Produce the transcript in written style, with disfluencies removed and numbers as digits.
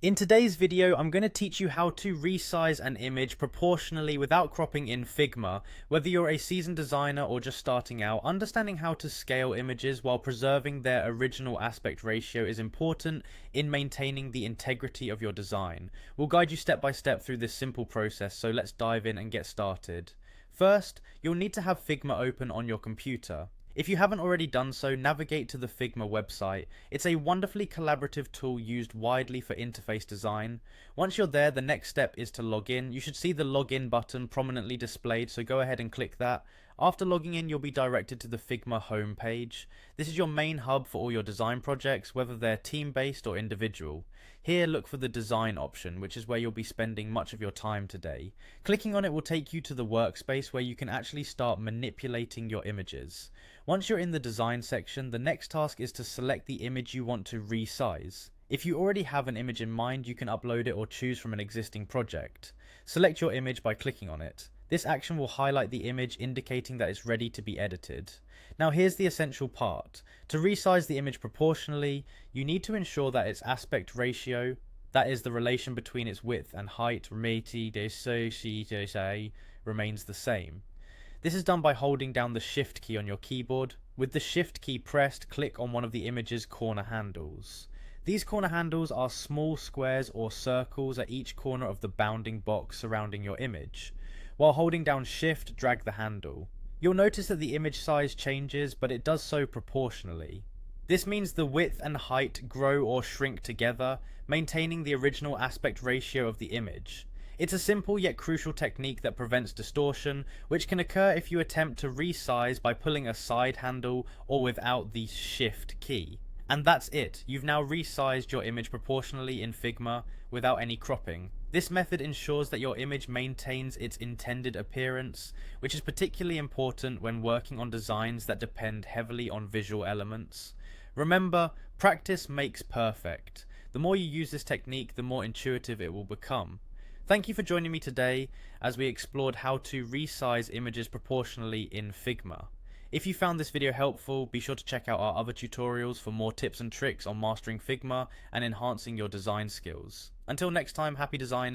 In today's video, I'm going to teach you how to resize an image proportionally without cropping in Figma. Whether you're a seasoned designer or just starting out, understanding how to scale images while preserving their original aspect ratio is important in maintaining the integrity of your design. We'll guide you step by step through this simple process, so let's dive in and get started. First, you'll need to have Figma open on your computer. If you haven't already done so, navigate to the Figma website. It's a wonderfully collaborative tool used widely for interface design. Once you're there, the next step is to log in. You should see the login button prominently displayed, so go ahead and click that. After logging in, you'll be directed to the Figma home page. This is your main hub for all your design projects, whether they're team-based or individual. Here, look for the design option, which is where you'll be spending much of your time today. Clicking on it will take you to the workspace where you can actually start manipulating your images. Once you're in the design section, the next task is to select the image you want to resize. If you already have an image in mind, you can upload it or choose from an existing project. Select your image by clicking on it. This action will highlight the image, indicating that it's ready to be edited. Now here's the essential part. To resize the image proportionally, you need to ensure that its aspect ratio, that is the relation between its width and height, remains the same. This is done by holding down the Shift key on your keyboard. With the Shift key pressed, click on one of the image's corner handles. These corner handles are small squares or circles at each corner of the bounding box surrounding your image. While holding down Shift, drag the handle. You'll notice that the image size changes, but it does so proportionally. This means the width and height grow or shrink together, maintaining the original aspect ratio of the image. It's a simple yet crucial technique that prevents distortion, which can occur if you attempt to resize by pulling a side handle or without the Shift key. And that's it, you've now resized your image proportionally in Figma without any cropping. This method ensures that your image maintains its intended appearance, which is particularly important when working on designs that depend heavily on visual elements. Remember, practice makes perfect. The more you use this technique, the more intuitive it will become. Thank you for joining me today as we explored how to resize images proportionally in Figma. If you found this video helpful, be sure to check out our other tutorials for more tips and tricks on mastering Figma and enhancing your design skills. Until next time, happy design.